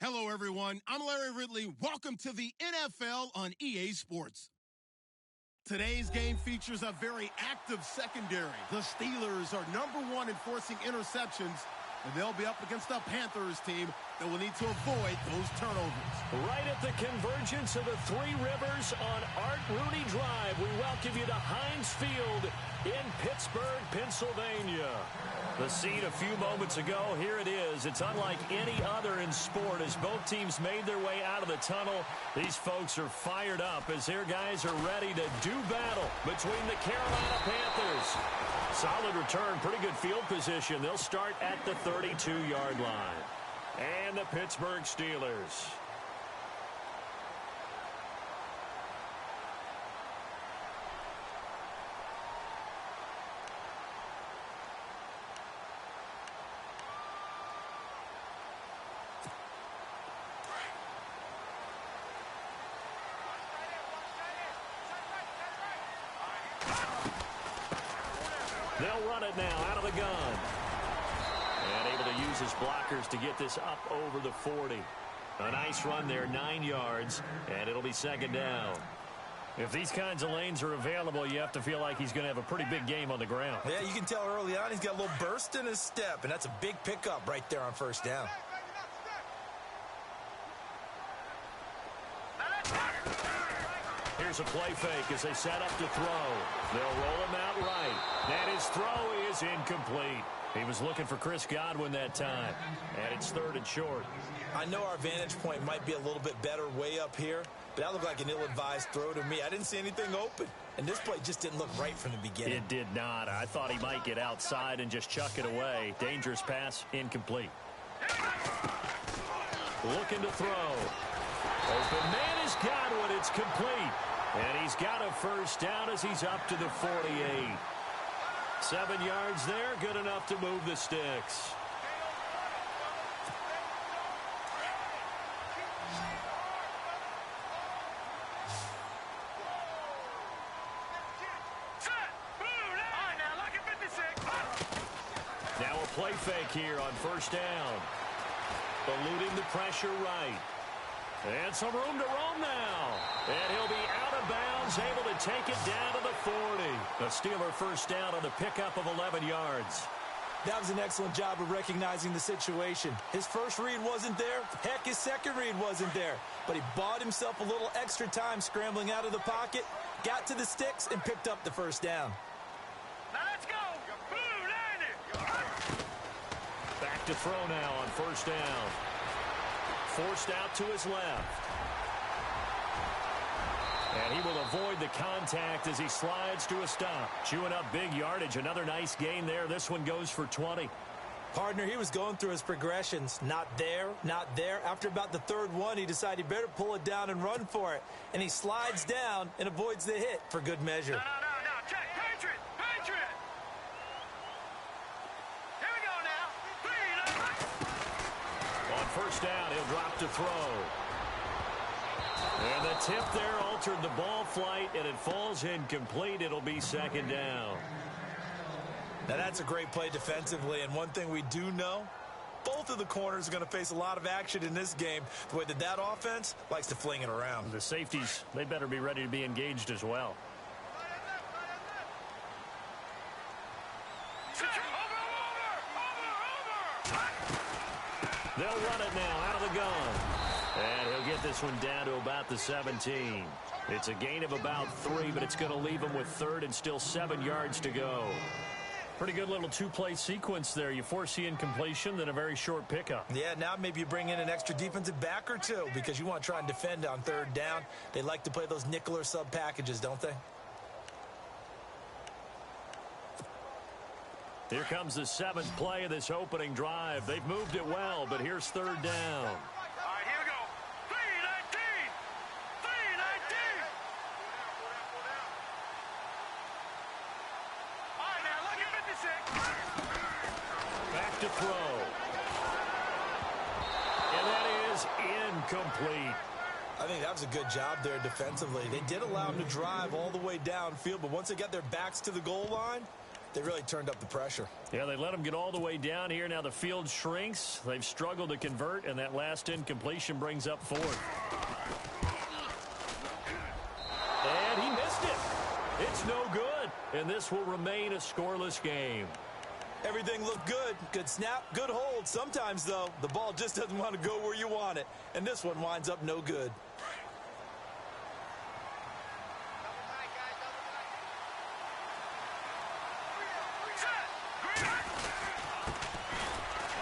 Hello, everyone. I'm Larry Ridley. Welcome to the NFL on EA Sports. Today's game features a very active secondary. The Steelers are #1 in forcing interceptions, and they'll be up against the Panthers team that will need to avoid those turnovers. Right at the convergence of the Three Rivers on Art Rooney Drive, we welcome you to Heinz Field in Pittsburgh, Pennsylvania. The scene a few moments ago, here it is. It's unlike any other in sport as both teams made their way out of the tunnel. These folks are fired up as their guys are ready to do battle between the Carolina Panthers. Solid return, pretty good field position. They'll start at the 32-yard line. And the Pittsburgh Steelers. They'll run it now out of the gun. And able to use his blockers to get this up over the 40. A nice run there, 9 yards, and it'll be second down. If these kinds of lanes are available, you have to feel like he's going to have a pretty big game on the ground. Yeah, you can tell early on he's got a little burst in his step, and that's a big pickup right there on first down. Here's a play fake as they set up to throw. They'll roll him out right. And his throw is incomplete. He was looking for Chris Godwin that time. And it's third and short. I know our vantage point might be a little bit better way up here, but that looked like an ill-advised throw to me. I didn't see anything open. And this play just didn't look right from the beginning. It did not. I thought he might get outside and just chuck it away. Dangerous pass, incomplete. Looking to throw. Open man is Godwin. It's complete. And he's got a first down as he's up to the 48. 7 yards there, good enough to move the sticks. Now a play fake here on first down. Eluding the pressure right. And some room to roam now. And he'll be out of bounds, able to take it down to the 40. A Steeler first down on the pickup of 11 yards. That was an excellent job of recognizing the situation. His first read wasn't there. Heck, his second read wasn't there. But he bought himself a little extra time scrambling out of the pocket, got to the sticks, and picked up the first down. Now let's go. Blue, land it. Back to throw now on first down. Forced out to his left. And he will avoid the contact as he slides to a stop. Chewing up big yardage. Another nice gain there. This one goes for 20. Partner, he was going through his progressions. Not there, not there. After about the third one, he decided he better pull it down and run for it. And he slides down and avoids the hit for good measure. No. Check. Patriot. Here we go now. On first down, he'll drop to throw. And the tip there altered the ball flight, and it falls incomplete. It'll be second down. Now, that's a great play defensively, and one thing we do know, both of the corners are going to face a lot of action in this game, the way that offense likes to fling it around. The safeties, they better be ready to be engaged as well. They'll run it now out of the gun. And he'll get this one down to about the 17. It's a gain of about 3, but it's going to leave him with third and still 7 yards to go. Pretty good little two-play sequence there. You force the incompletion, then a very short pickup. Yeah, now maybe you bring in an extra defensive back or two because you want to try and defend on third down. They like to play those nickel or sub packages, don't they? Here comes the 7th play of this opening drive. They've moved it well, but here's third down. All right, here we go. 3-19. All right, now look at 56. Back to throw. And that is incomplete. I think that was a good job there defensively. They did allow him to drive all the way downfield, but once they got their backs to the goal line, They really turned up the pressure. Yeah, they let them get all the way down here. Now the field shrinks. They've struggled to convert, and that last incompletion brings up fourth. And he missed it. It's no good, and this will remain a scoreless game. Everything looked good. Good snap, good hold. Sometimes, though, the ball just doesn't want to go where you want it, and this one winds up no good.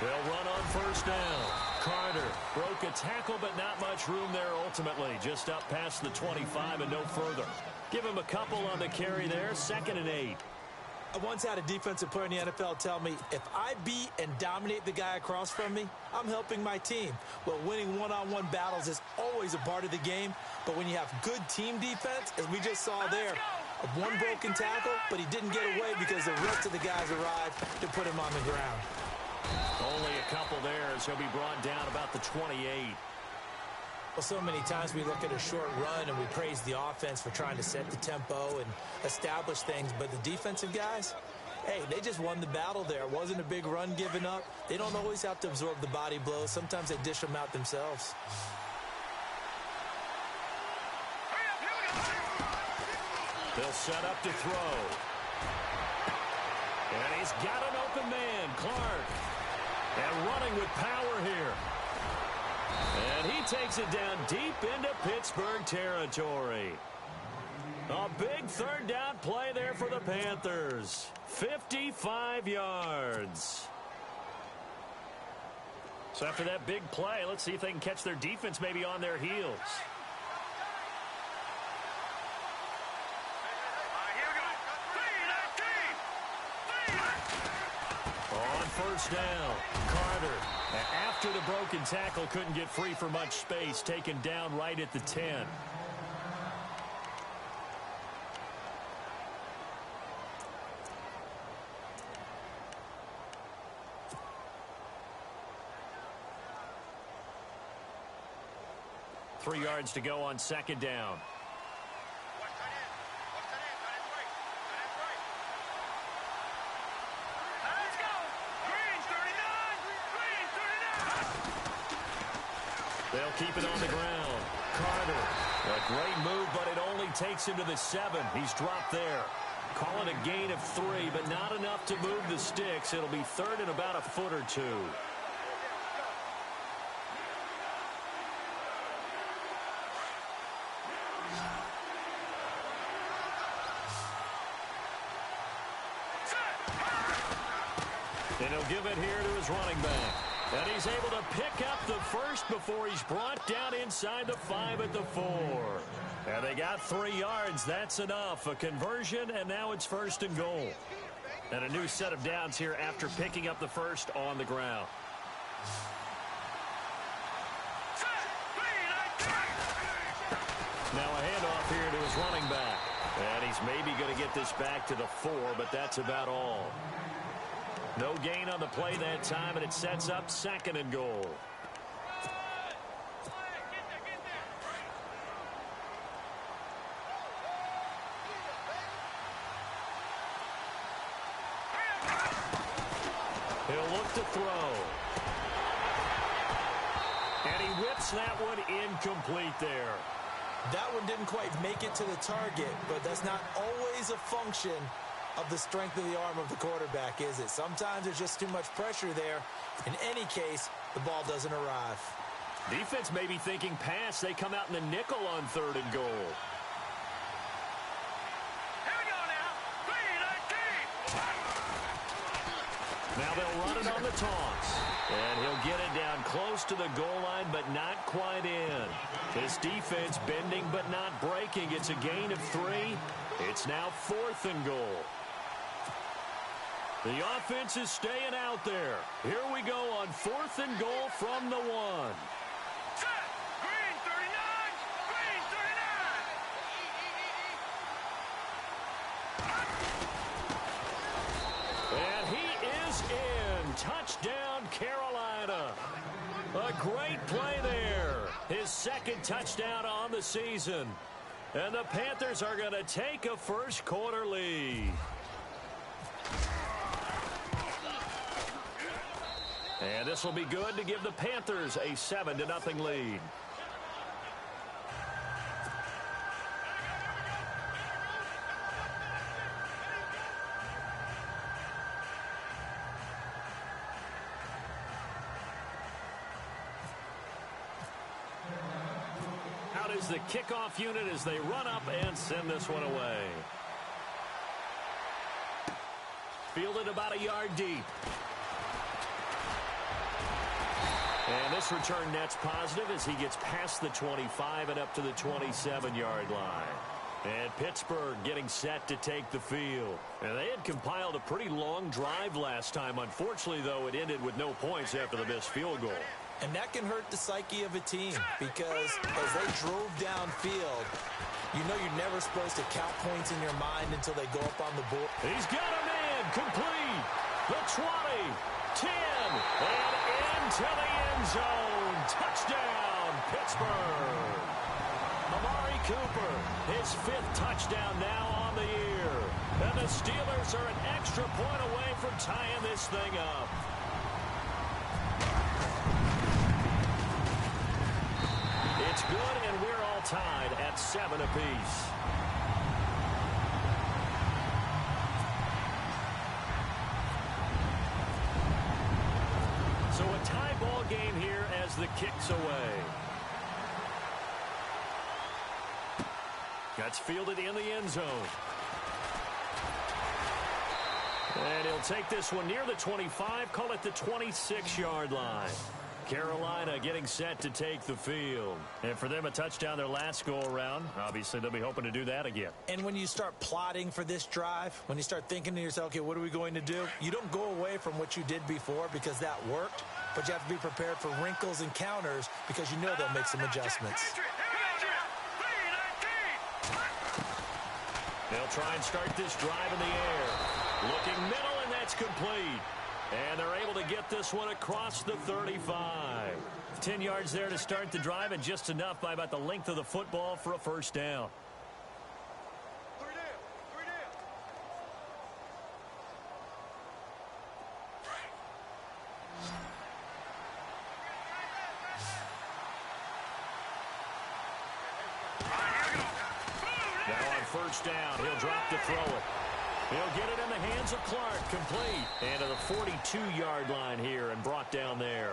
They'll run on first down. Carter broke a tackle, but not much room there ultimately. Just up past the 25 and no further. Give him a couple on the carry there. 2nd and 8. I once had a defensive player in the NFL tell me, if I beat and dominate the guy across from me, I'm helping my team. Well, winning one-on-one battles is always a part of the game, but when you have good team defense, as we just saw there, one broken tackle, but he didn't get away because the rest of the guys arrived to put him on the ground. Only a couple there as he'll be brought down about the 28. Well, so many times we look at a short run and we praise the offense for trying to set the tempo and establish things, but the defensive guys, hey, they just won the battle there. It wasn't a big run given up. They don't always have to absorb the body blows. Sometimes they dish them out themselves. They'll set up to throw. And he's got an open man, Clark. And running with power here. And he takes it down deep into Pittsburgh territory. A big third down play there for the Panthers. 55 yards. So after that big play, let's see if they can catch their defense maybe on their heels. On first down, Carter, after the broken tackle, couldn't get free for much space, taken down right at the 10. Three yards to go on 2nd down. They'll keep it on the ground. Carter, a great move, but it only takes him to the 7. He's dropped there. Call it a gain of 3, but not enough to move the sticks. It'll be 3rd and about a foot or 2. And he'll give it here to his running back. And he's able to pick up the first before he's brought down inside the 5 at the 4. And they got 3 yards. That's enough. A conversion, and now it's 1st and goal. And a new set of downs here after picking up the first on the ground. Now a handoff here to his running back. And he's maybe going to get this back to the 4, but that's about all. No gain on the play that time, and it sets up 2nd and goal. He'll look to throw. And he whips that one incomplete there. That one didn't quite make it to the target, but that's not always a function of the strength of the arm of the quarterback, is it? Sometimes there's just too much pressure there. In any case, the ball doesn't arrive. Defense may be thinking pass. They come out in the nickel on 3rd and goal. Here we go now. 3-19. Now they'll run it on the toss. And he'll get it down close to the goal line, but not quite in. His defense bending but not breaking. It's a gain of 3. It's now 4th and goal. The offense is staying out there. Here we go on 4th and goal from the 1. Set. Green 39. Green 39. And he is in. Touchdown, Carolina. A great play there. His 2nd touchdown on the season. And the Panthers are going to take a first quarter lead. And this will be good to give the Panthers a 7-0 lead. Out is the kickoff unit as they run up and send this one away. Fielded about a yard deep. And this return net's positive as he gets past the 25 and up to the 27-yard line. And Pittsburgh getting set to take the field. And they had compiled a pretty long drive last time. Unfortunately, though, it ended with no points after the missed field goal. And that can hurt the psyche of a team because as they drove downfield, you know you're never supposed to count points in your mind until they go up on the board. He's got him in. Complete. The 20. 10. And into the end zone. Touchdown, Pittsburgh. Amari Cooper, his 5th touchdown now on the year. And the Steelers are an extra point away from tying this thing up. It's good, and we're all tied at 7 apiece. So a tie ball game here as the kick's away. That's fielded in the end zone. And he'll take this one near the 25, call it the 26-yard line. Carolina getting set to take the field. And for them, a touchdown their last go-around. Obviously, they'll be hoping to do that again. And when you start plotting for this drive, when you start thinking to yourself, okay, what are we going to do? You don't go away from what you did before because that worked, but you have to be prepared for wrinkles and counters because you know they'll make some adjustments. They'll try and start this drive in the air. Looking middle, and that's complete. And they're able to get this one across the 35. 10 yards there to start the drive, and just enough by about the length of the football for a first down. Now on first down, he'll drop to throw it. He'll get it in the hands of Clark, complete. And to the 42-yard line here and brought down there.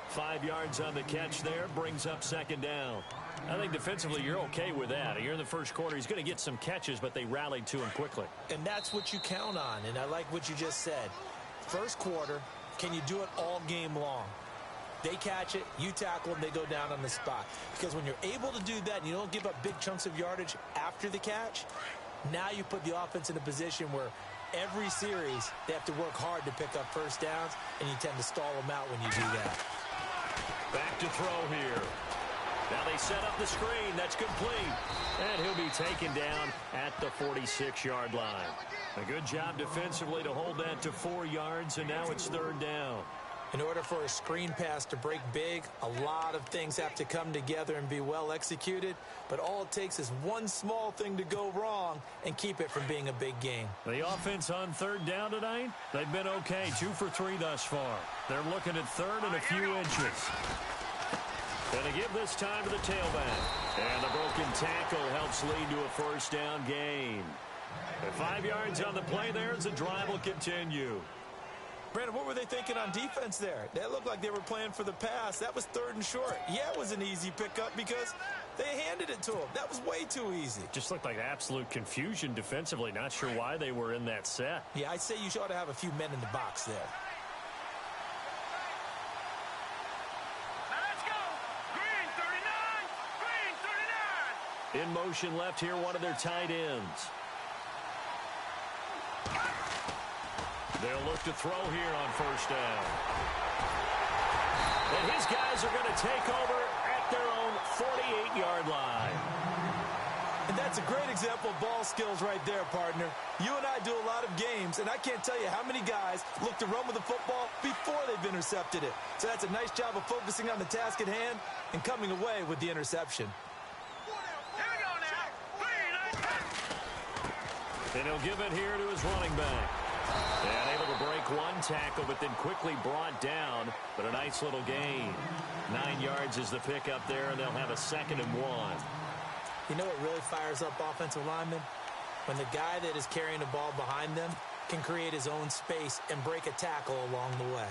5 yards on the catch there, brings up second down. I think defensively you're okay with that. Here in the first quarter, he's going to get some catches, but they rallied to him quickly. And that's what you count on, and I like what you just said. First quarter, can you do it all game long? They catch it, you tackle them, they go down on the spot. Because when you're able to do that and you don't give up big chunks of yardage after the catch, now you put the offense in a position where every series they have to work hard to pick up first downs, and you tend to stall them out when you do that. Back to throw here. Now they set up the screen. That's complete. And he'll be taken down at the 46-yard line. A good job defensively to hold that to 4 yards, and now it's third down. In order for a screen pass to break big, a lot of things have to come together and be well executed. But all it takes is one small thing to go wrong and keep it from being a big game. The offense on third down tonight, they've been okay. 2 for 3 thus far. They're looking at third and a few inches. Going to give this time to the tailback. And the broken tackle helps lead to a first down gain. And 5 yards on the play there as the drive will continue. Brandon, what were they thinking on defense there? They looked like they were playing for the pass. That was 3rd and short. Yeah, it was an easy pickup because they handed it to him. That was way too easy. Just looked like absolute confusion defensively. Not sure why they were in that set. Yeah, I'd say you ought to have a few men in the box there. Now let's go. Green 39. Green 39. In motion left here, one of their tight ends. They'll look to throw here on first down. And his guys are going to take over at their own 48-yard line. And that's a great example of ball skills right there, partner. You and I do a lot of games, and I can't tell you how many guys look to run with the football before they've intercepted it. So that's a nice job of focusing on the task at hand and coming away with the interception. Here we go now. Green 19. And he'll give it here to his running back. And able to break one tackle, but then quickly brought down. But a nice little gain. 9 yards is the pickup there, and they'll have a 2nd and 1. You know what really fires up offensive linemen? When the guy that is carrying the ball behind them can create his own space and break a tackle along the way.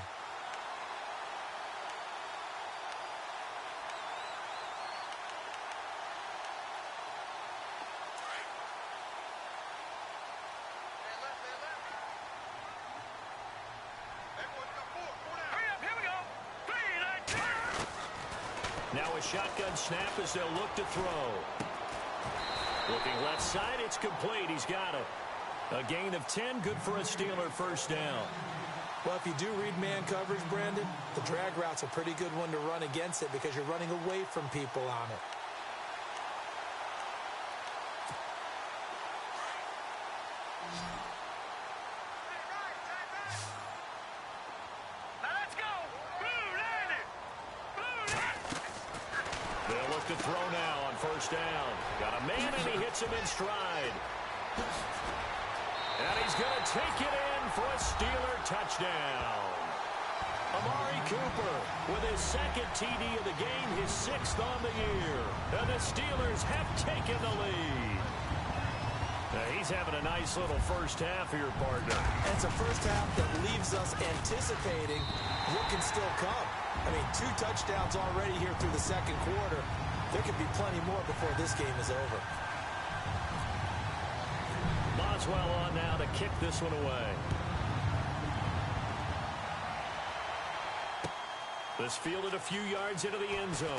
Now a shotgun snap as they'll look to throw. Looking left side, it's complete. He's got it. A gain of 10, good for a Steeler first down. Well, if you do read man coverage, Brandon, the drag route's a pretty good one to run against it because you're running away from people on it. They'll look to throw now on first down. Got a man, and he hits him in stride. And he's going to take it in for a Steeler touchdown. Amari Cooper with his 2nd TD of the game, his 6th on the year. And the Steelers have taken the lead. Now he's having a nice little first half here, partner. And it's a first half that leaves us anticipating what can still come. I mean, 2 touchdowns already here through the 2nd quarter. There could be plenty more before this game is over. Boswell on now to kick this one away. This fielded a few yards into the end zone.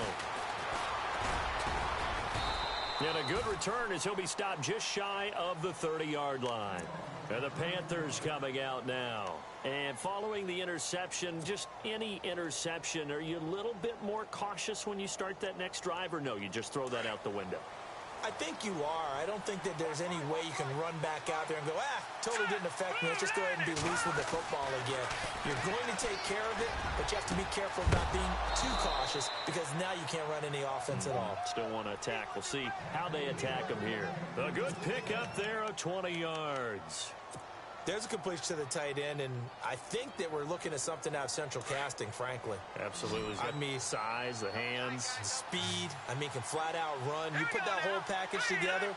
And a good return as he'll be stopped just shy of the 30-yard line. And the Panthers coming out now. And following the interception, just any interception, are you a little bit more cautious when you start that next drive, or no, you just throw that out the window? I think you are. I don't think that there's any way you can run back out there and go, totally didn't affect me. Let's just go ahead and be loose with the football again. You're going to take care of it, but you have to be careful about being too cautious because now you can't run any offense at all. Still want to attack. We'll see how they attack them here. A good pick up there of 20 yards. There's a completion to the tight end, and I think that we're looking at something out of central casting, frankly. Absolutely. I mean, size, the hands. Speed. I mean, can flat out run. You put that whole package together,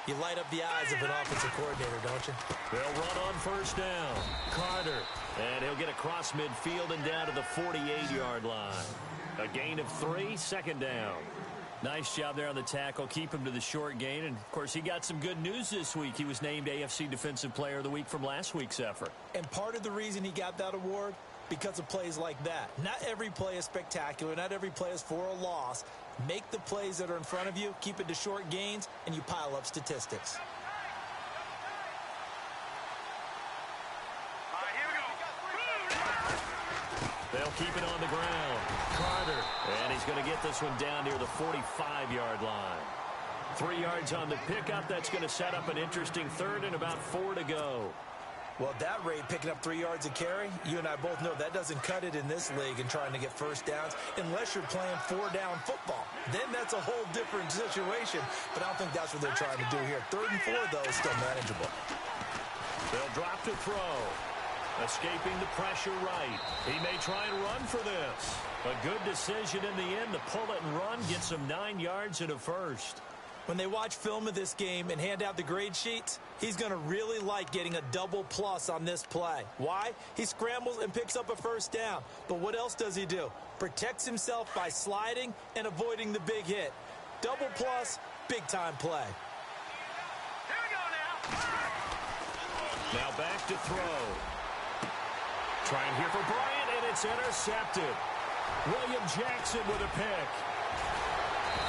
you light up the eyes of an offensive coordinator, don't you? They'll run on first down. Carter. And he'll get across midfield and down to the 48-yard line. A gain of 3, 2nd down. Nice job there on the tackle. Keep him to the short gain. And, of course, he got some good news this week. He was named AFC Defensive Player of the Week from last week's effort. And part of the reason he got that award, because of plays like that. Not every play is spectacular. Not every play is for a loss. Make the plays that are in front of you, keep it to short gains, and you pile up statistics. They'll keep it on the ground. Carter. And he's going to get this one down near the 45-yard line. 3 yards on the pickup. That's going to set up an interesting 3rd and about 4 to go. Well, at that rate, picking up 3 yards a carry, you and I both know that doesn't cut it in this league and trying to get first downs unless you're playing 4-down football. Then that's a whole different situation, but I don't think that's what they're trying to do here. 3rd and 4, though, is still manageable. They'll drop to throw. Escaping the pressure right. He may try and run for this. A good decision in the end to pull it and run, get some 9 yards and a first. When they watch film of this game and hand out the grade sheets, he's going to really like getting a double plus on this play. Why? He scrambles and picks up a first down. But what else does he do? Protects himself by sliding and avoiding the big hit. Double plus, big-time play. Here we go now. Now back to throw. Trying here for Bryant, and it's intercepted. William Jackson with a pick.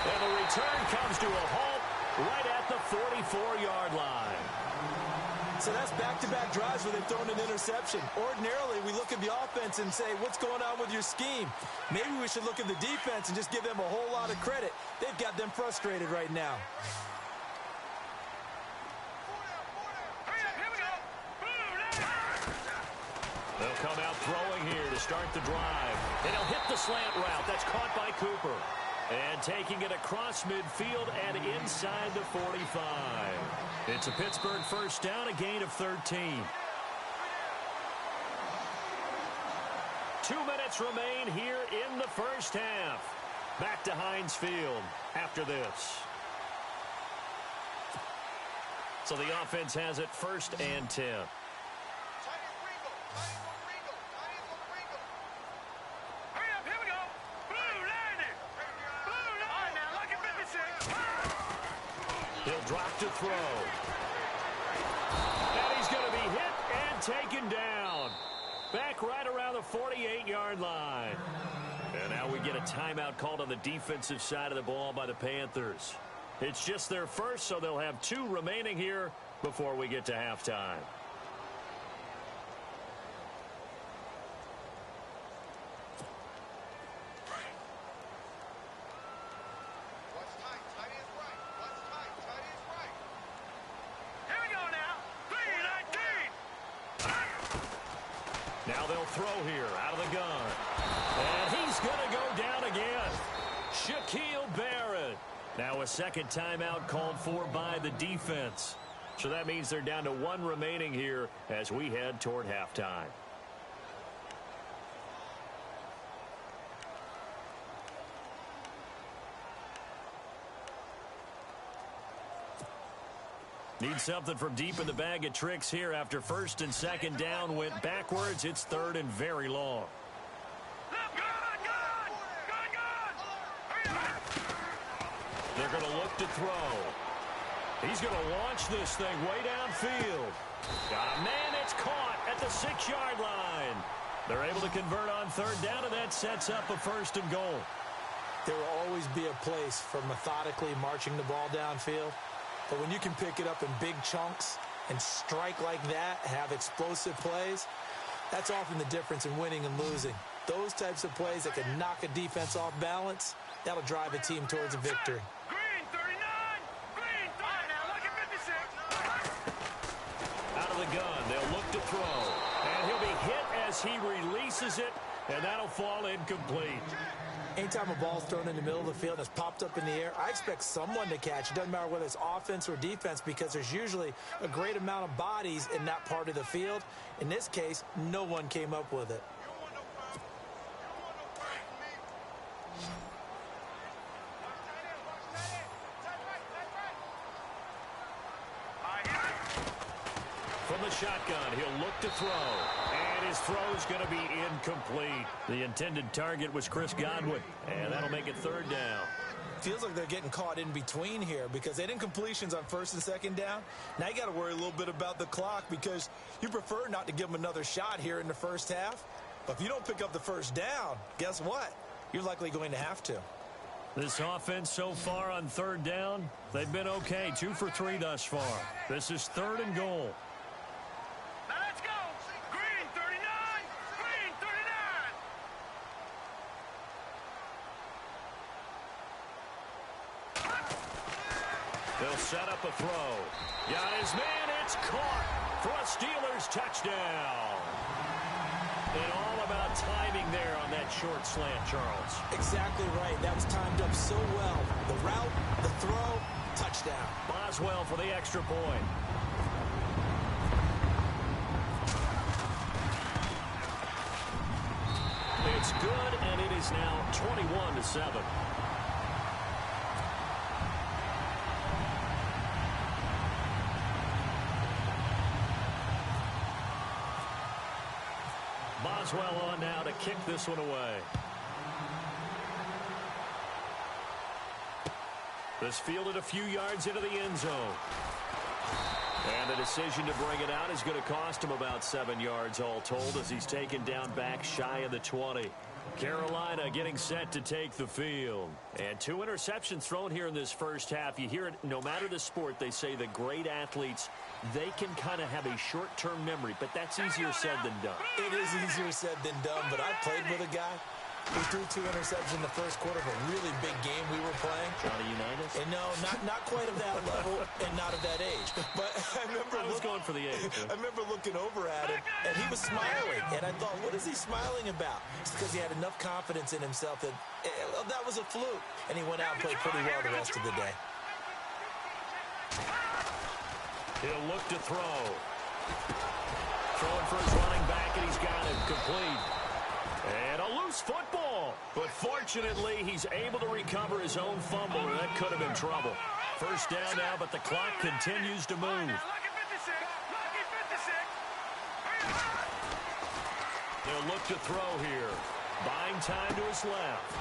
And the return comes to a halt right at the 44-yard line. So that's back-to-back drives where they've thrown an interception. Ordinarily, we look at the offense and say, what's going on with your scheme? Maybe we should look at the defense and just give them a whole lot of credit. They've got them frustrated right now. They'll come out throwing here to start the drive. And he'll hit the slant route. That's caught by Cooper. And taking it across midfield and inside the 45. It's a Pittsburgh first down, a gain of 13. 2 minutes remain here in the first half. Back to Heinz Field after this. So the offense has it 1st and 10. He'll drop to throw. And he's going to be hit and taken down. Back right around the 48-yard line. And now we get a timeout called on the defensive side of the ball by the Panthers. It's just their first, so they'll have 2 remaining here before we get to halftime. Now they'll throw here out of the gun. And he's going to go down again. Shaquille Barrett. Now a second timeout called for by the defense. So that means they're down to 1 remaining here as we head toward halftime. Need something from deep in the bag of tricks here after 1st and 2nd down went backwards. It's 3rd and very long. They're going to look to throw. He's going to launch this thing way downfield. Got a man, it's caught at the 6-yard line. They're able to convert on 3rd down, and that sets up a 1st and goal. There will always be a place for methodically marching the ball downfield. But when you can pick it up in big chunks and strike like that, have explosive plays, that's often the difference in winning and losing. Those types of plays that can knock a defense off balance, that'll drive a team towards a victory. Green 39! Green 39! Now look at 56! Out of the gun, they'll look to throw. And he'll be hit as he releases it, and that'll fall incomplete. Anytime a ball's thrown in the middle of the field that's popped up in the air, I expect someone to catch. It doesn't matter whether it's offense or defense because there's usually a great amount of bodies in that part of the field. In this case, no one came up with it. From the shotgun, he'll look to throw. And his throw's going to be incomplete. The intended target was Chris Godwin. And that'll make it 3rd down. Feels like they're getting caught in between here because they didn't completions on 1st and 2nd down. Now you got to worry a little bit about the clock because you prefer not to give them another shot here in the first half. But if you don't pick up the 1st down, guess what? You're likely going to have to. This offense so far on 3rd down, they've been okay. 2 for 3 thus far. This is 3rd and goal. Now let's go! Green 39! Green 39! They'll set up a throw. Got his man, it's caught for a Steelers touchdown. And all about timing there on that short slant, Charles. Exactly right. That was timed up so well. The route, the throw, touchdown. Boswell for the extra point. It's good, and it is now 21-7. Boswell on now to kick this one away. This fielded a few yards into the end zone. And the decision to bring it out is going to cost him about 7 yards all told as he's taken down back shy of the 20. Carolina getting set to take the field. And 2 interceptions thrown here in this first half. You hear it, no matter the sport, they say the great athletes, they can kind of have a short-term memory, but that's easier said than done. It is easier said than done, but I played with a guy who threw 2 interceptions in the first quarter of a really big game we were playing. Johnny Unitas? And no, not quite of that level and not of that age. But I remember I was going for the age. I remember looking over at him, and he was smiling. And I thought, what is he smiling about? It's because he had enough confidence in himself that that was a fluke. And he went out and played pretty well the rest of the day. He'll look to throw. Throwing for his running back, and he's got it complete. And a loose football. But fortunately, he's able to recover his own fumble, or that could have been trouble. First down now, but the clock continues to move. They'll look to throw here. Buying time to his left.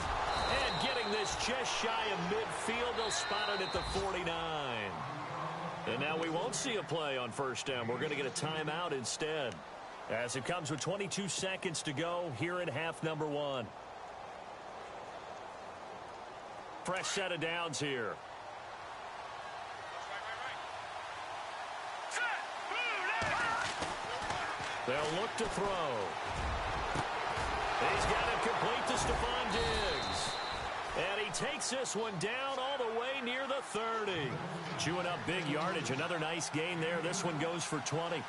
And getting this just shy of midfield, they'll spot it at the 49. And now we won't see a play on first down. We're going to get a timeout instead, as it comes with 22 seconds to go here in half number one. Fresh set of downs here. They'll look to throw. He's got it complete to Stephon Diggs. And he takes this one down all the way near the 30. Chewing up big yardage. Another nice gain there. This one goes for 20.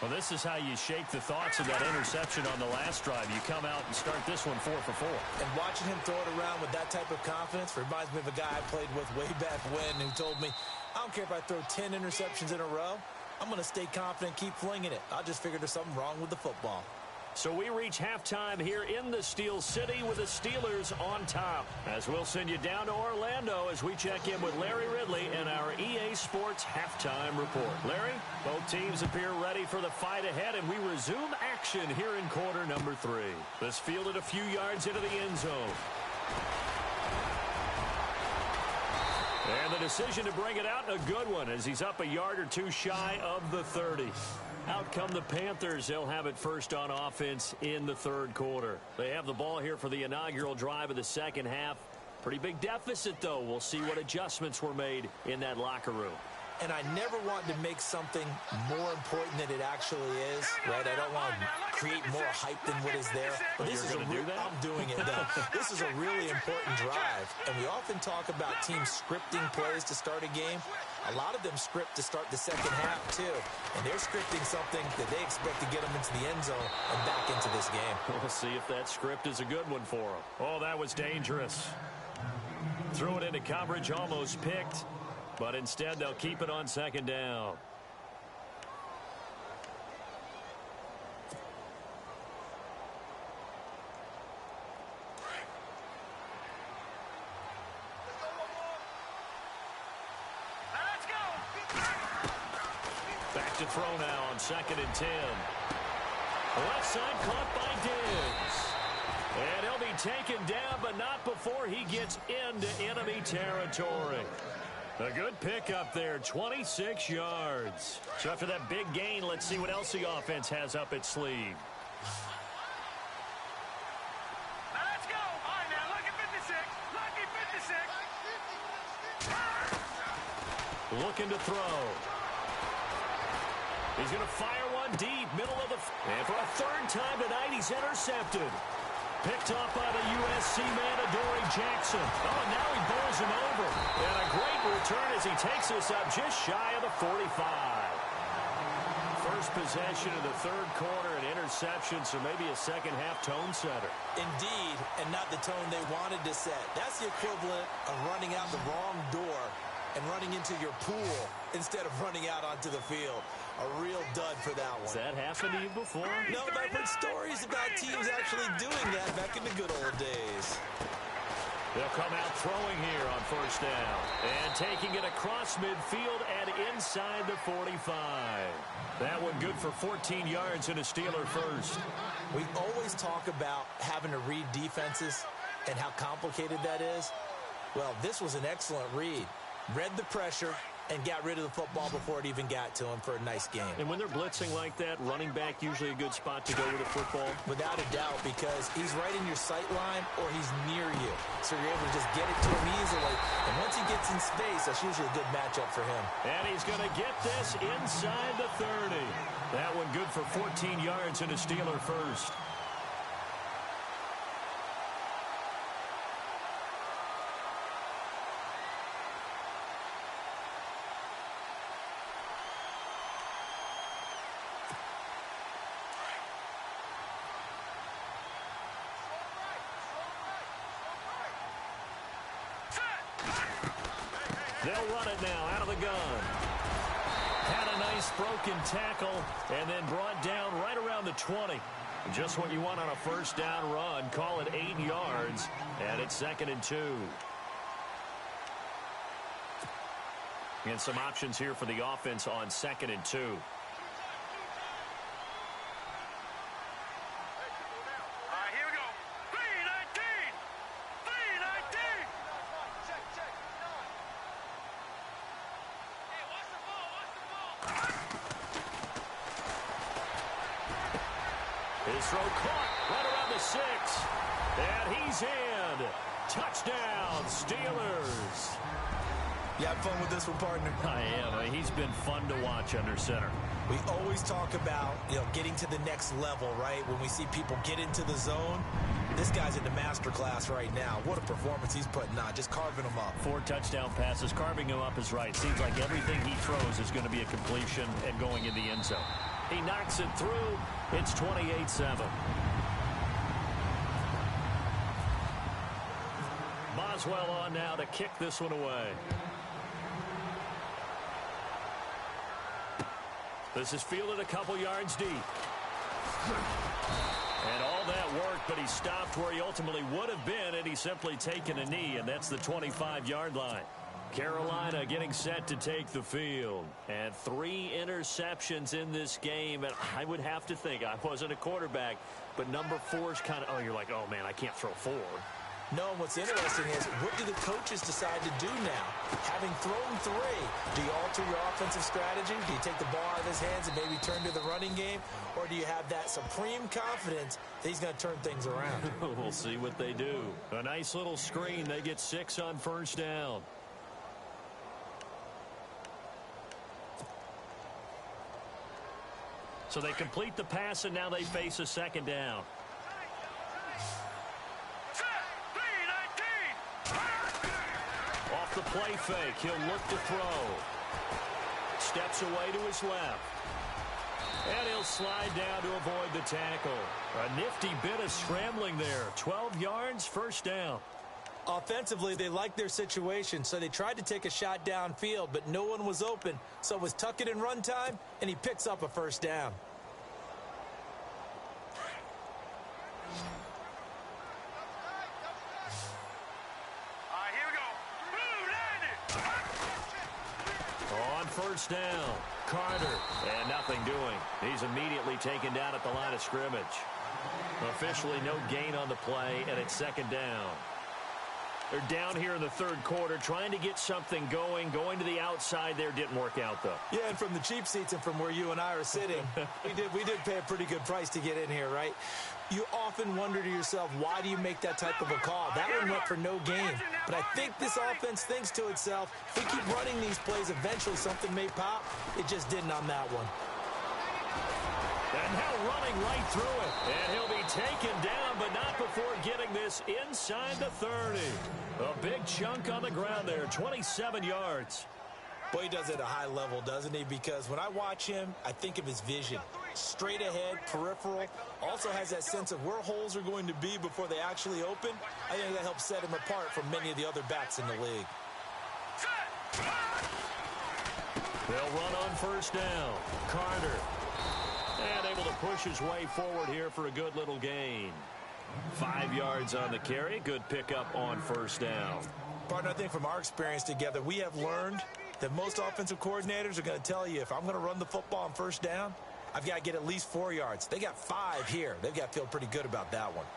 Well, this is how you shake the thoughts of that interception on the last drive. You come out and start this one 4 for 4. And watching him throw it around with that type of confidence reminds me of a guy I played with way back when who told me, I don't care if I throw 10 interceptions in a row. I'm going to stay confident and keep flinging it. I just figured there's something wrong with the football. So we reach halftime here in the Steel City with the Steelers on top. As we'll send you down to Orlando as we check in with Larry Ridley and our EA Sports halftime report. Larry, both teams appear ready for the fight ahead, and we resume action here in quarter number 3. This fielded a few yards into the end zone. And the decision to bring it out, a good one, as he's up a yard or two shy of the 30. Out come the Panthers. They'll have it first on offense in the third quarter. They have the ball here for the inaugural drive of the second half. Pretty big deficit, though. We'll see what adjustments were made in that locker room. And I never want to make something more important than it actually is, right? I don't want to create more hype than what is there. But this is I'm doing it, though. This is a really important drive. And we often talk about teams scripting plays to start a game. A lot of them script to start the second half, too. And they're scripting something that they expect to get them into the end zone and back into this game. We'll see if that script is a good one for them. Oh, that was dangerous. Threw it into coverage, almost picked. But instead, they'll keep it on second down. Back to throw now on 2nd and 10. Left side caught by Diggs. And he'll be taken down, but not before he gets into enemy territory. A good pickup there, 26 yards. So after that big gain, let's see what else the offense has up its sleeve. Now let's go. All right, now lucky 56. Lucky 56. Looking to throw. He's going to fire one deep, middle of the... And for a third time tonight, he's intercepted. Picked off by the USC man, Adoree Jackson. Oh, and now he bowls him over. And a great return as he takes this up just shy of the 45. First possession of the third quarter, an interception, so maybe a second half tone setter. Indeed, and not the tone they wanted to set. That's the equivalent of running out the wrong door and running into your pool instead of running out onto the field. A real dud for that one. Has that happened to you before? No, but I've heard stories about teams actually doing that back in the good old days. They'll come out throwing here on first down. And taking it across midfield and inside the 45. That one good for 14 yards and a Steeler first. We always talk about having to read defenses and how complicated that is. Well, this was an excellent read. Read the pressure and got rid of the football before it even got to him for a nice game. And when they're blitzing like that, running back usually a good spot to go with the football? Without a doubt, because he's right in your sight line or he's near you. So you're able to just get it to him easily. And once he gets in space, that's usually a good matchup for him. And he's going to get this inside the 30. That one good for 14 yards and a Steeler first. They'll run it now out of the gun. Had a nice broken tackle and then brought down right around the 20. Just what you want on a first down run. Call it 8 yards, and it's 2nd and 2. And some options here for the offense on 2nd and 2. All right, here we go. 3-19. 3-19. Check. Hey, watch the ball. His throw caught right around the 6. And he's in. Touchdown, Steelers. You have fun with this one, partner? I am. He's been fun to watch under center. We always talk about, getting to the next level, right? When we see people get into the zone, this guy's in the master class right now. What a performance he's putting on, just carving them up. 4 touchdown passes. Carving him up is right. Seems like everything he throws is going to be a completion and going in the end zone. He knocks it through. It's 28-7. Boswell on now to kick this one away. This is fielded a couple yards deep. And all that worked, but he stopped where he ultimately would have been, and he's simply taken a knee, and that's the 25-yard line. Carolina getting set to take the field. And 3 interceptions in this game, and I would have to think, I wasn't a quarterback, but number 4 is kind of, you're like, oh, man, I can't throw 4. No, and what's interesting is, what do the coaches decide to do now? Having thrown 3, do you alter your offensive strategy? Do you take the ball out of his hands and maybe turn to the running game? Or do you have that supreme confidence that he's going to turn things around? We'll see what they do. A nice little screen. They get 6 on first down. So they complete the pass, and now they face a 2nd down. Off the play fake, he'll look to throw. Steps away to his left. And he'll slide down to avoid the tackle. A nifty bit of scrambling there. 12 yards, first down. Offensively, they liked their situation, so they tried to take a shot downfield, but no one was open. So it was tuck it and run time, and he picks up a first down. On first down, Carter, and nothing doing. He's immediately taken down at the line of scrimmage. Officially no gain on the play, and it's 2nd down. They're down here in the 3rd quarter, trying to get something going to the outside there. Didn't work out, though. Yeah, and from the cheap seats and from where you and I are sitting, we did pay a pretty good price to get in here, right? You often wonder to yourself, why do you make that type of a call? That one went for no gain. But I think this offense thinks to itself, if we keep running these plays, eventually something may pop. It just didn't on that one. And now running right through it. And he'll be taken down, but not before getting this inside the 30. A big chunk on the ground there, 27 yards. Boy, he does it at a high level, doesn't he? Because when I watch him, I think of his vision. Straight ahead, peripheral. Also has that sense of where holes are going to be before they actually open. I think that helps set him apart from many of the other backs in the league. They'll run on first down. Carter. And able to push his way forward here for a good little gain. 5 yards on the carry. Good pickup on first down. Partner, I think from our experience together, we have learned that most offensive coordinators are going to tell you, if I'm going to run the football on first down, I've got to get at least 4 yards. They got 5 here. They've got to feel pretty good about that one.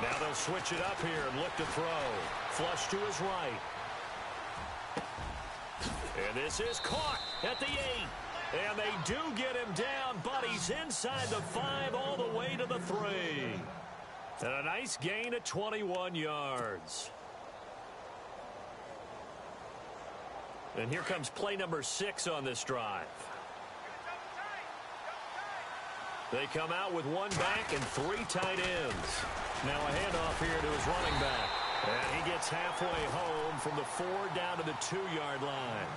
Now they'll switch it up here and look to throw. Flush to his right. And this is caught at the 8. And they do get him down, but he's inside the 5 all the way to the 3. And a nice gain of 21 yards. And here comes play number 6 on this drive. They come out with 1 back and 3 tight ends. Now a handoff here to his running back. And he gets halfway home from the 4 down to the 2-yard line.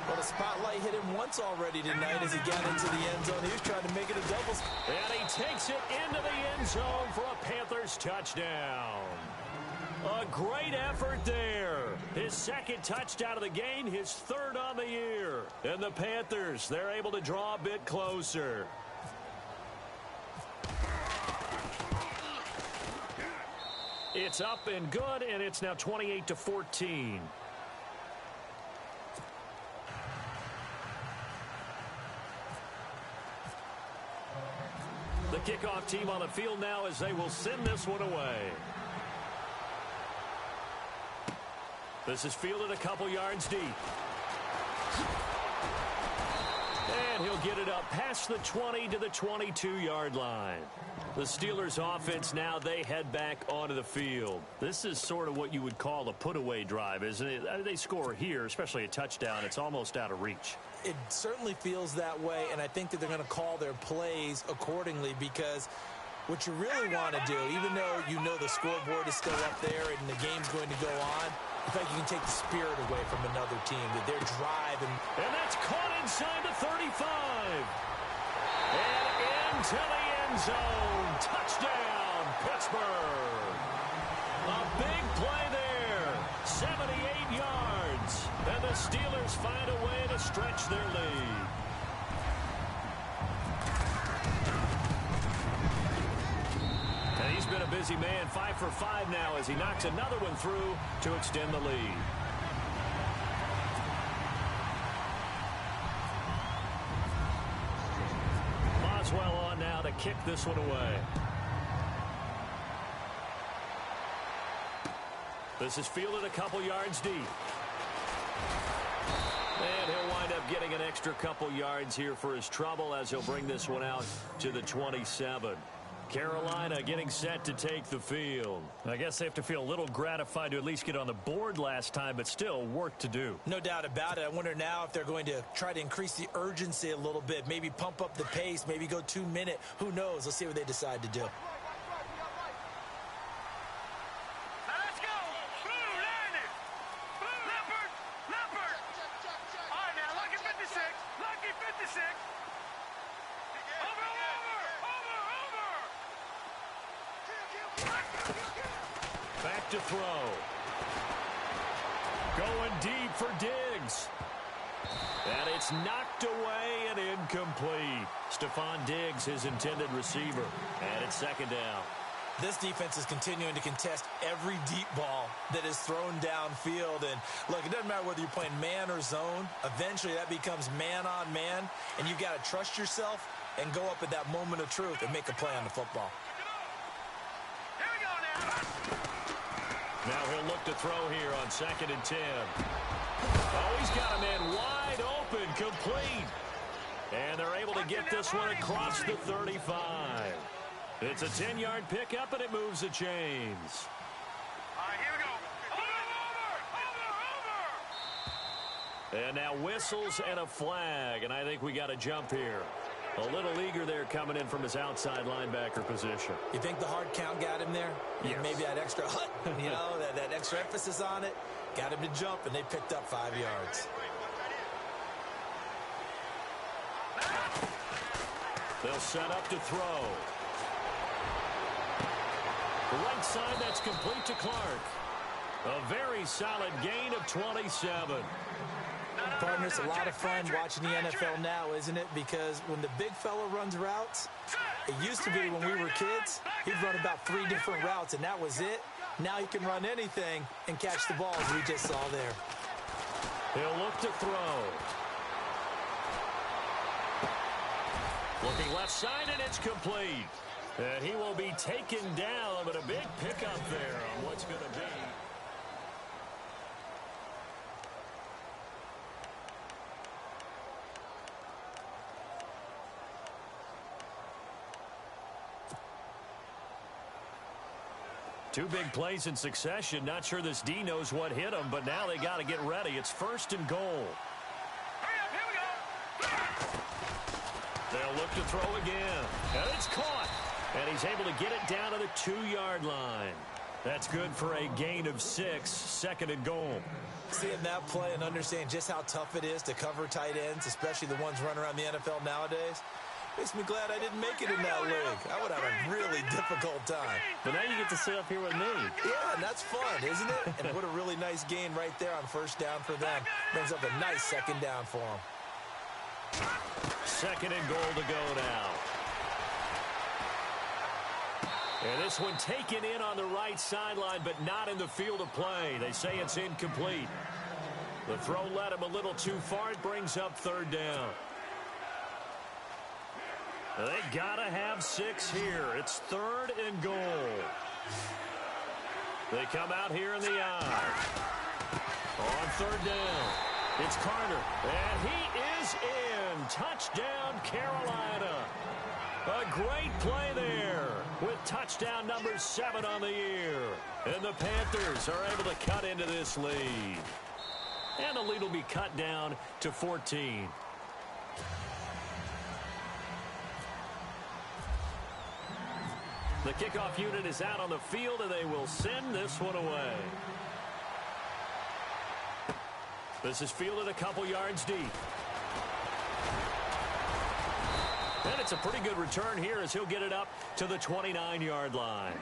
Well, the spotlight hit him once already tonight as he got into the end zone. He was trying to make it a double. And he takes it into the end zone for a Panthers touchdown. A great effort there. His second touchdown of the game, his third on the year. And the Panthers, they're able to draw a bit closer. It's up and good, and it's now 28-14. The kickoff team on the field now as they will send this one away. This is fielded a couple yards deep. And he'll get it up past the 20 to the 22-yard line. The Steelers offense now, they head back onto the field. This is sort of what you would call a put-away drive, isn't it? I mean, they score here, especially a touchdown. It's almost out of reach. It certainly feels that way, and I think that they're going to call their plays accordingly because what you really want to do, even though you know the scoreboard is still up there and the game's going to go on, I think you can take the spirit away from another team, that they're driving. And that's caught inside the 35. And into the end zone. Touchdown, Pittsburgh. A big play there. 78 yards. And the Steelers find a way to stretch their lead. And he's been a busy man, 5 for 5 now as he knocks another one through to extend the lead. Boswell on now to kick this one away. This is fielded a couple yards deep. And he'll wind up getting an extra couple yards here for his trouble as he'll bring this one out to the 27. Carolina getting set to take the field. I guess they have to feel a little gratified to at least get on the board last time, but still work to do. No doubt about it. I wonder now if they're going to try to increase the urgency a little bit, maybe pump up the pace, maybe go 2 minute. Who knows? Let's see what they decide to do. Let's go. Blue, landed. Blue, leopard, leopard. All right, now, lucky 56. Lucky 56. Over. Back to throw. Going deep for Diggs. And it's knocked away and incomplete. Stephon Diggs, his intended receiver. And it's second down. This defense is continuing to contest every deep ball that is thrown downfield. And, look, it doesn't matter whether you're playing man or zone. Eventually, that becomes man on man. And you've got to trust yourself and go up at that moment of truth and make a play on the football. Here we go now. Now he'll look to throw here on 2nd and 10. Oh, he's got a man wide open, complete. And they're able to get this one across the 35. It's a 10-yard pickup, and it moves the chains. All right, here we go. Over. And now whistles and a flag, and I think we got a jump here. A little eager there coming in from his outside linebacker position. You think the hard count got him there? Yes. Maybe that extra hut, that extra emphasis on it, got him to jump, and they picked up 5 yards. They'll set up to throw. Right side, that's complete to Clark. A very solid gain of 27. Partner, it's a lot of fun watching the NFL now, isn't it? Because when the big fella runs routes, it used to be when we were kids, he'd run about 3 different routes, and that was it. Now he can run anything and catch the ball, as we just saw there. He'll look to throw. Looking left side, and it's complete. And he will be taken down, but a big pickup there on what's going to be. Two big plays in succession. Not sure this D knows what hit him, but now they got to get ready. It's 1st and goal. Hurry up, here we go. They'll look to throw again. And it's caught. And he's able to get it down to the 2-yard line. That's good for a gain of 6, 2nd and goal. Seeing that play and understanding just how tough it is to cover tight ends, especially the ones running around the NFL nowadays, Makes me glad I didn't make it in that league. I would have a really difficult time. But now you get to sit up here with me. Yeah, and that's fun, isn't it? And what a really nice gain right there on first down for them. Brings up a nice second down for them. Second and goal to go now. And this one taken in on the right sideline, but not in the field of play. They say it's incomplete. The throw led him a little too far. It brings up third down. They gotta have 6 here. It's third and goal. They come out here in the eye. On third down, it's Carter, and he is in. Touchdown, Carolina. A great play there with touchdown number 7 on the year. And the Panthers are able to cut into this lead. And the lead will be cut down to 14. The kickoff unit is out on the field, and they will send this one away. This is fielded a couple yards deep. And it's a pretty good return here as he'll get it up to the 29-yard line.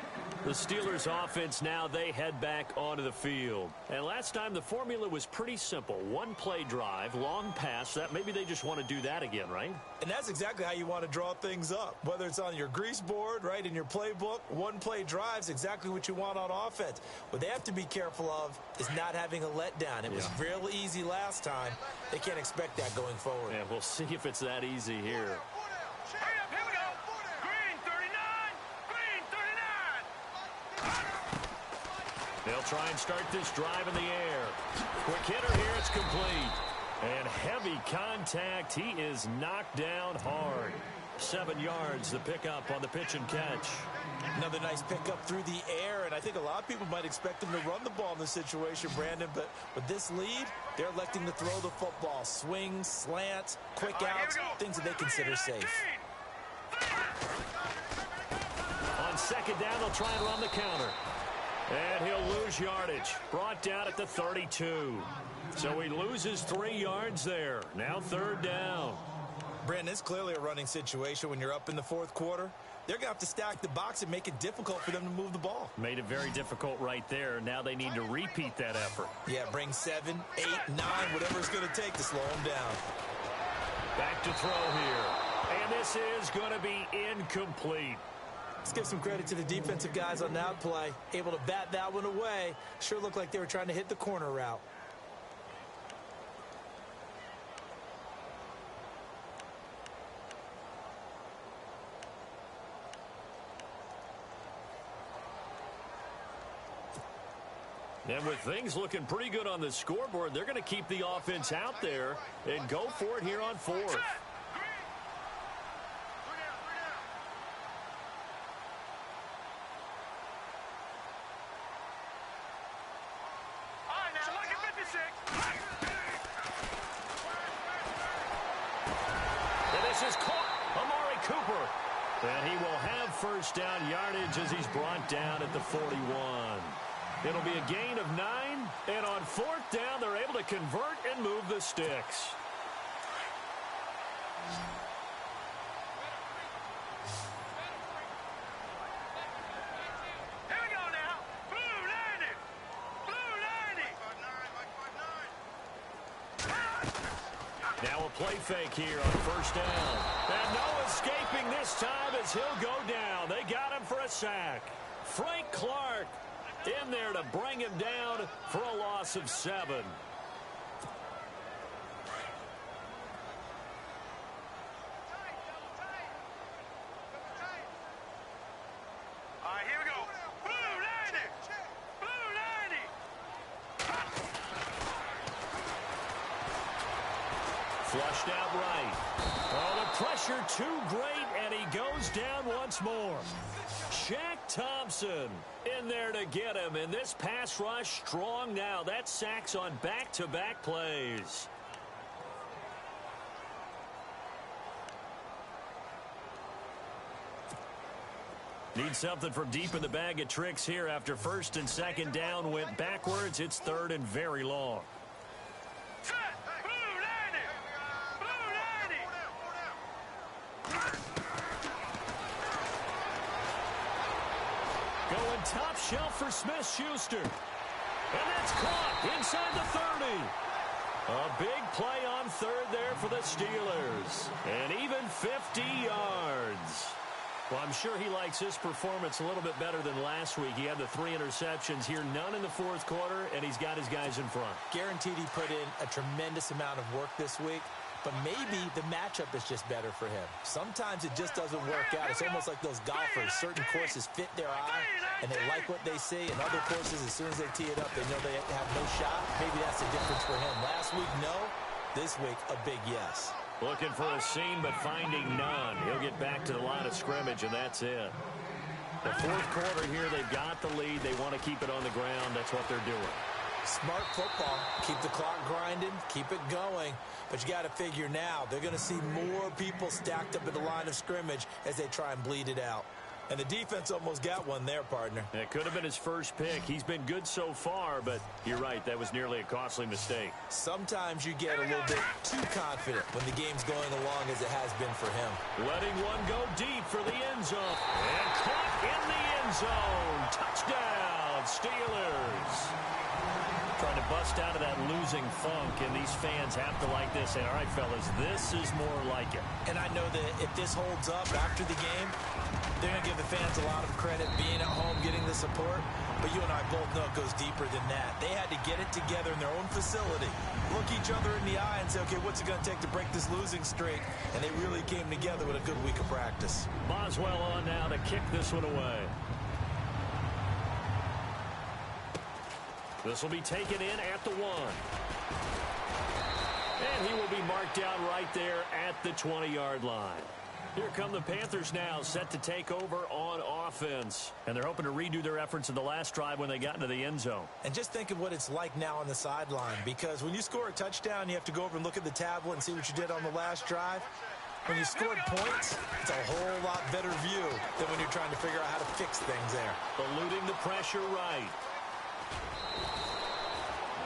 The Steelers offense now, they head back onto the field. And last time the formula was pretty simple. One play drive, long pass. That maybe they just want to do that again, right? And that's exactly how you want to draw things up. Whether it's on your grease board, right, in your playbook, one play drive is exactly what you want on offense. What they have to be careful of is not having a letdown. It was real easy last time. They can't expect that going forward. Yeah, we'll see if it's that easy here. Hurry up, here we go. Green 39. Green 39. They'll try and start this drive in the air. Quick hitter here, it's complete. And heavy contact. He is knocked down hard. 7 yards, the pickup on the pitch and catch. Another nice pickup through the air, and I think a lot of people might expect him to run the ball in this situation, Brandon, but with this lead, they're electing to throw the football. Swings, slants, quick outs, things that they consider safe. On second down, they'll try and run the counter. And he'll lose yardage. Brought down at the 32. So he loses 3 yards there. Now third down. Brandon, it's clearly a running situation when you're up in the fourth quarter. They're going to have to stack the box and make it difficult for them to move the ball. Made it very difficult right there. Now they need to repeat that effort. Yeah, bring 7, 8, 9, whatever it's going to take to slow them down. Back to throw here. And this is going to be incomplete. Let's give some credit to the defensive guys on that play. Able to bat that one away. Sure looked like they were trying to hit the corner route. And with things looking pretty good on the scoreboard, they're going to keep the offense out there and go for it here on fourth. And this is caught. Amari Cooper. And he will have first down yardage as he's brought down at the 41. It'll be a gain of 9, and on fourth down, they're able to convert and move the sticks. Here we go now. Blue 90. Blue 90. Now a play fake here on first down. And no escaping this time as he'll go down. They got him for a sack. Frank Clark in there to bring him down for a loss of 7. All right, here we go. Blue 90. Blue 90. Flushed out right. Oh, the pressure too great, and he goes down once more. Shaq Thompson in there to get him, and this pass rush strong now. That sacks on back-to-back plays. Need something from deep in the bag of tricks here after first and second down went backwards. It's third and very long. Set. Blue 90. Blue 90. top shelf for Smith-Schuster. And that's caught inside the 30. A big play on third there for the Steelers. And even 50 yards. Well, I'm sure he likes his performance a little bit better than last week. He had the 3 interceptions here, none in the fourth quarter, and he's got his guys in front. Guaranteed he put in a tremendous amount of work this week, but maybe the matchup is just better for him. Sometimes it just doesn't work out. It's almost like those golfers. Certain courses fit their eye, and they like what they see. And other courses, as soon as they tee it up, they know they have no shot. Maybe that's the difference for him. Last week, no. This week, a big yes. Looking for a seam, but finding none. He'll get back to the line of scrimmage, and that's it. The fourth quarter here, they've got the lead. They want to keep it on the ground. That's what they're doing. Smart football. Keep the clock grinding. Keep it going. But you got to figure now, they're going to see more people stacked up at the line of scrimmage as they try and bleed it out. And the defense almost got one there, partner. It could have been his first pick. He's been good so far, but you're right. That was nearly a costly mistake. Sometimes you get a little bit too confident when the game's going along as it has been for him. Letting one go deep for the end zone. And caught in the end zone. Touchdown, Steelers. Trying to bust out of that losing funk, and these fans have to like this. And, all right, fellas, this is more like it. And I know that if this holds up after the game, they're going to give the fans a lot of credit being at home, getting the support. But you and I both know it goes deeper than that. They had to get it together in their own facility, look each other in the eye and say, okay, what's it going to take to break this losing streak? And they really came together with a good week of practice. Boswell on now to kick this one away. This will be taken in at the 1. And he will be marked down right there at the 20-yard line. Here come the Panthers now, set to take over on offense. And they're hoping to redo their efforts in the last drive when they got into the end zone. And just think of what it's like now on the sideline, because when you score a touchdown, you have to go over and look at the tablet and see what you did on the last drive. When you scored points, it's a whole lot better view than when you're trying to figure out how to fix things there. Eluding the pressure right.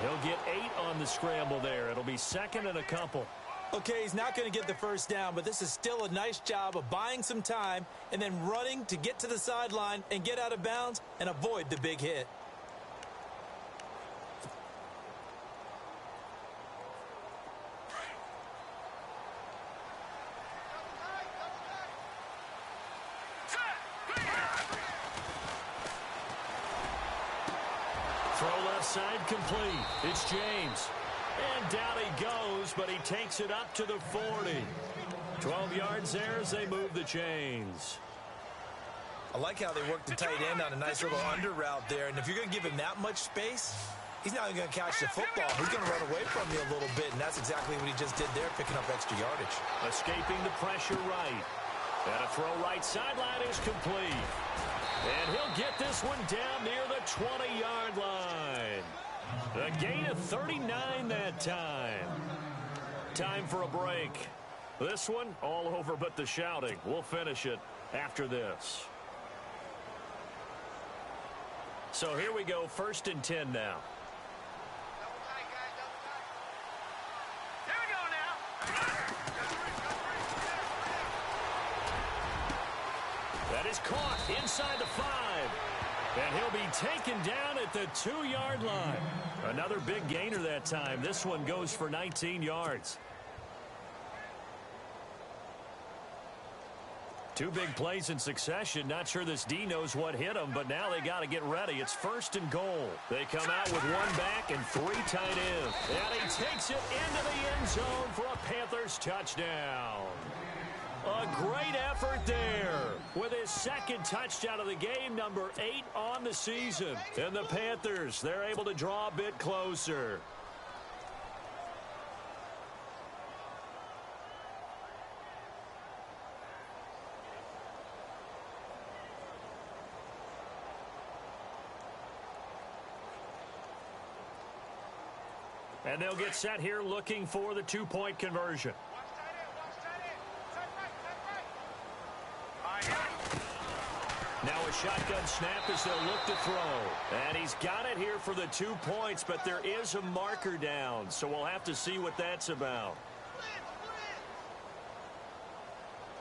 He'll get 8 on the scramble there. It'll be second and a couple. Okay, he's not going to get the first down, but this is still a nice job of buying some time and then running to get to the sideline and get out of bounds and avoid the big hit. Throw left side complete. It's James. And down he goes, but he takes it up to the 40. 12 yards there as they move the chains. I like how they work the tight end on a nice little under route there. And if you're going to give him that much space, he's not even going to catch the football. He's going to run away from you a little bit, and that's exactly what he just did there, picking up extra yardage. Escaping the pressure right. And a throw right sideline is complete. And he'll get this one down near the 20-yard line. A gain of 39 that time. Time for a break. This one all over but the shouting. We'll finish it after this. So here we go, 1st and 10 now. Here we go now. That is caught inside the 5. And he'll be taken down at the 2-yard line. Another big gainer that time. This one goes for 19 yards. 2 big plays in succession. Not sure this D knows what hit him, but now they got to get ready. It's 1st and goal. They come out with 1 back and 3 tight ends. And he takes it into the end zone for a Panthers touchdown. A great effort there with his 2nd touchdown of the game, number 8 on the season. And the Panthers, they're able to draw a bit closer. And they'll get set here looking for the 2-point conversion. Now a shotgun snap as they'll look to throw. And he's got it here for the 2 points, but there is a marker down, so we'll have to see what that's about.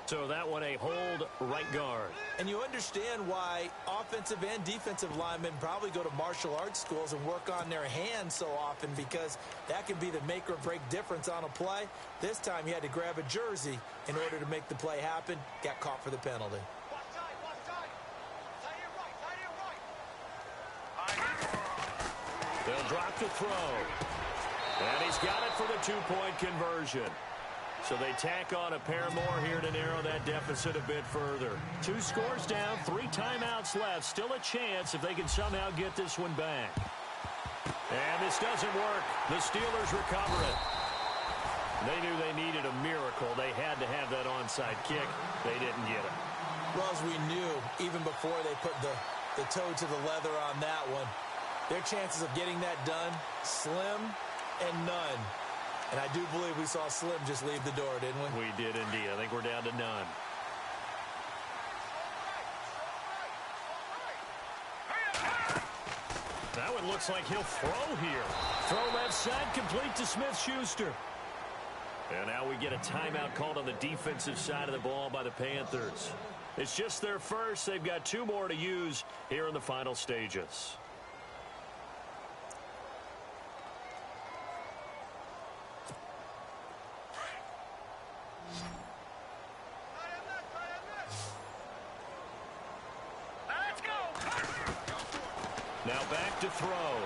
So that one a hold right guard. And you understand why offensive and defensive linemen probably go to martial arts schools and work on their hands so often, because that can be the make or break difference on a play. This time he had to grab a jersey in order to make the play happen. Got caught for the penalty. They'll drop the throw. And he's got it for the two-point conversion. So they tack on a pair more here to narrow that deficit a bit further. 2 scores down, 3 timeouts left. Still a chance if they can somehow get this one back. And this doesn't work. The Steelers recover it. They knew they needed a miracle. They had to have that onside kick. They didn't get it. Well, as we knew, even before they put the toe to the leather on that one, their chances of getting that done, slim and none. And I do believe we saw Slim just leave the door, didn't we? We did indeed. I think we're down to none. That one looks like he'll throw here. Throw left side, complete to Smith-Schuster. And now we get a timeout called on the defensive side of the ball by the Panthers. It's just their first. They've got 2 more to use here in the final stages. Now back to throw.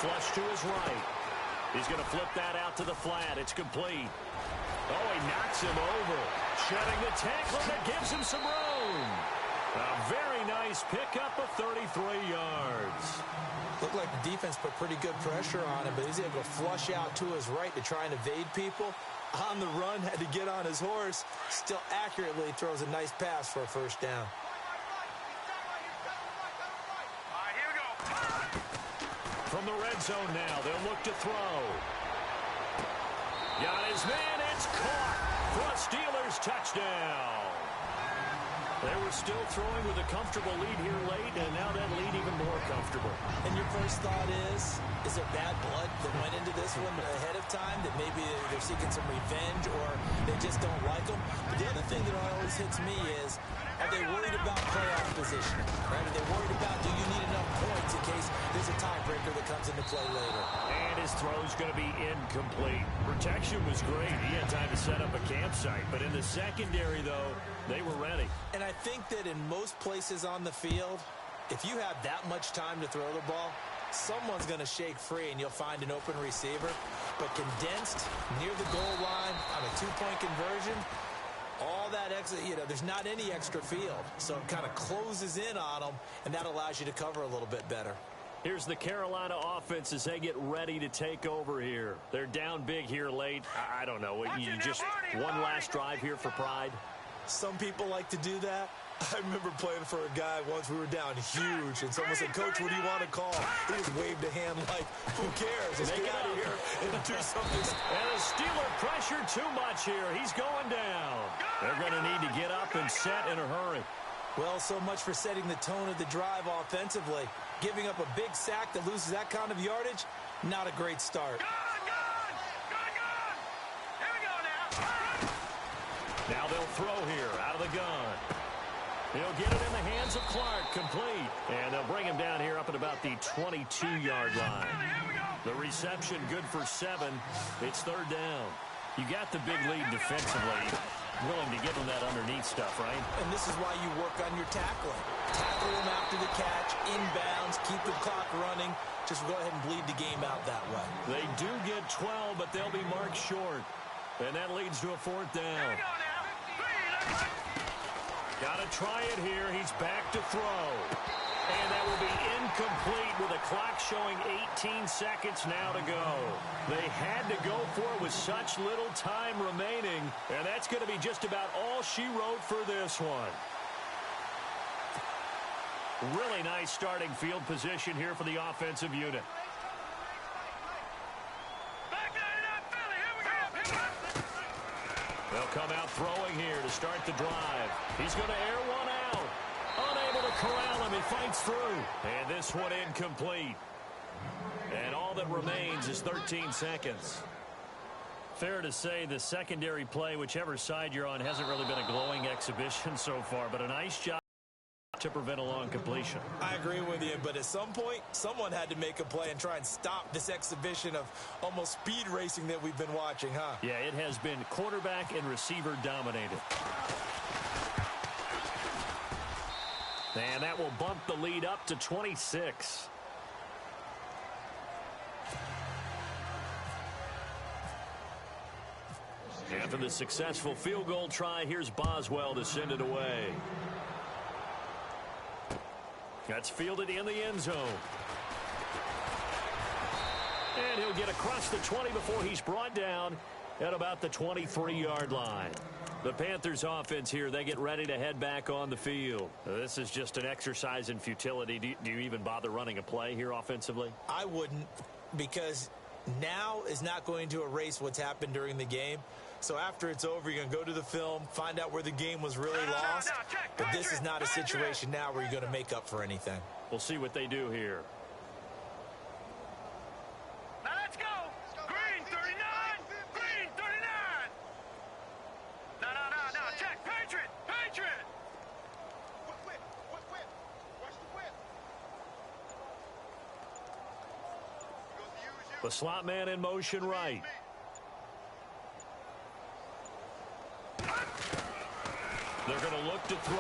Flush to his right. He's going to flip that out to the flat. It's complete. Oh, he knocks him over. Shedding the tackle that gives him some room. A very nice pickup of 33 yards. Looked like the defense put pretty good pressure on him, but he's able to flush out to his right to try and evade people. On the run, had to get on his horse. Still accurately throws a nice pass for a first down. From the red zone now, they'll look to throw. Got his man, it's caught for a Steelers touchdown. They were still throwing with a comfortable lead here late, and now that lead even more comfortable. And your first thought is there bad blood that went into this one ahead of time, that maybe they're seeking some revenge or they just don't like them? But the other thing that always hits me is, are they worried about playoff positioning? Right? Are they worried about, do you need enough points in case there's a tiebreaker that comes into play later? And his throw's going to be incomplete. Protection was great. He had time to set up a campsite. But in the secondary, though, they were ready. And I think that in most places on the field, if you have that much time to throw the ball, someone's going to shake free and you'll find an open receiver. But condensed near the goal line on a 2-point conversion, all that extra, there's not any extra field. So it kind of closes in on them, and that allows you to cover a little bit better. Here's the Carolina offense as they get ready to take over here. They're down big here late. I don't know. You just one last drive here for pride? Some people like to do that. I remember playing for a guy once. We were down huge, and someone said, "Coach, what do you want to call?" He just waved a hand like, "Who cares? Let's get out of here and do something." And the Steeler pressure too much here. He's going down. They're going to need to get up and set in a hurry. Well, so much for setting the tone of the drive offensively. Giving up a big sack that loses that kind of yardage, not a great start. Here we go now. Now they'll throw here out of the gun. He'll get it in the hands of Clark, complete. And they'll bring him down here up at about the 22-yard line. The reception good for 7. It's 3rd down. You got the big lead defensively. Willing to give him that underneath stuff, right? And this is why you work on your tackling. Tackle him after the catch, inbounds, keep the clock running. Just go ahead and bleed the game out that way. They do get 12, but they'll be marked short. And that leads to a 4th down. Got to try it here. He's back to throw. And that will be incomplete with the clock showing 18 seconds now to go. They had to go for it with such little time remaining. And that's going to be just about all she wrote for this one. Really nice starting field position here for the offensive unit. They'll come out throwing here to start the drive. He's going to air one out. Unable to corral him. He fights through. And this one incomplete. And all that remains is 13 seconds. Fair to say the secondary play, whichever side you're on, hasn't really been a glowing exhibition so far, but a nice job to prevent a long completion. I agree with you, but at some point, someone had to make a play and try and stop this exhibition of almost speed racing that we've been watching, huh? Yeah, it has been quarterback and receiver dominated. And that will bump the lead up to 26. After the successful field goal try, here's Boswell to send it away. That's fielded in the end zone. And he'll get across the 20 before he's brought down at about the 23-yard line. The Panthers offense here, they get ready to head back on the field. This is just an exercise in futility. Do you even bother running a play here offensively? I wouldn't, because now is not going to erase what's happened during the game. So after it's over, you're going to go to the film, find out where the game was really lost. But this is not a situation now where you're going to make up for anything. We'll see what they do here. Now let's go. Green 39. Green 39. No. Check. Patriot. Whip. Watch the whip. The slot man in motion right. They're going to look to throw.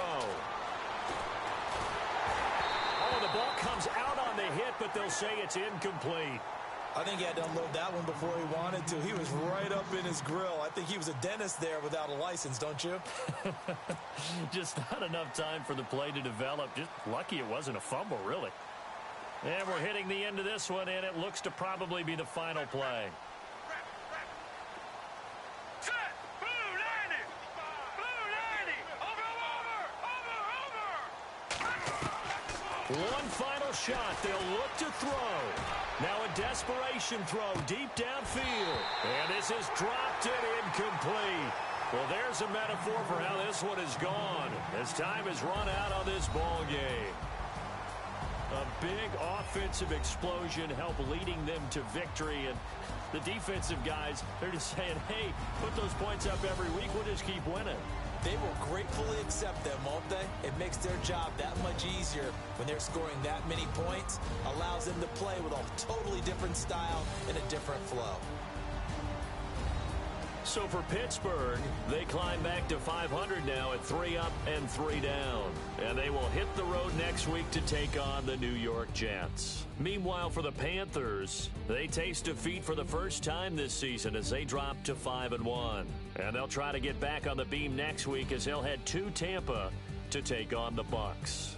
Oh, the ball comes out on the hit, but they'll say it's incomplete. I think he had to unload that one before he wanted to. He was right up in his grill. I think he was a dentist there without a license, don't you? Just not enough time for the play to develop. Just lucky it wasn't a fumble, really. And we're hitting the end of this one, and it looks to probably be the final play. One final shot. They'll look to throw. Now a desperation throw deep downfield. And this is dropped and incomplete. Well, there's a metaphor for how this one is gone as time has run out on this ball game. A big offensive explosion helped leading them to victory. And the defensive guys, they're just saying, hey, put those points up every week. We'll just keep winning. They will gratefully accept them, won't they? It makes their job that much easier when they're scoring that many points. Allows them to play with a totally different style and a different flow. So for Pittsburgh, they climb back to 500 now at 3 up and 3 down. And they will hit the road next week to take on the New York Jets. Meanwhile, for the Panthers, they taste defeat for the first time this season as they drop to 5-1. And they'll try to get back on the beam next week as they'll head to Tampa to take on the Bucs.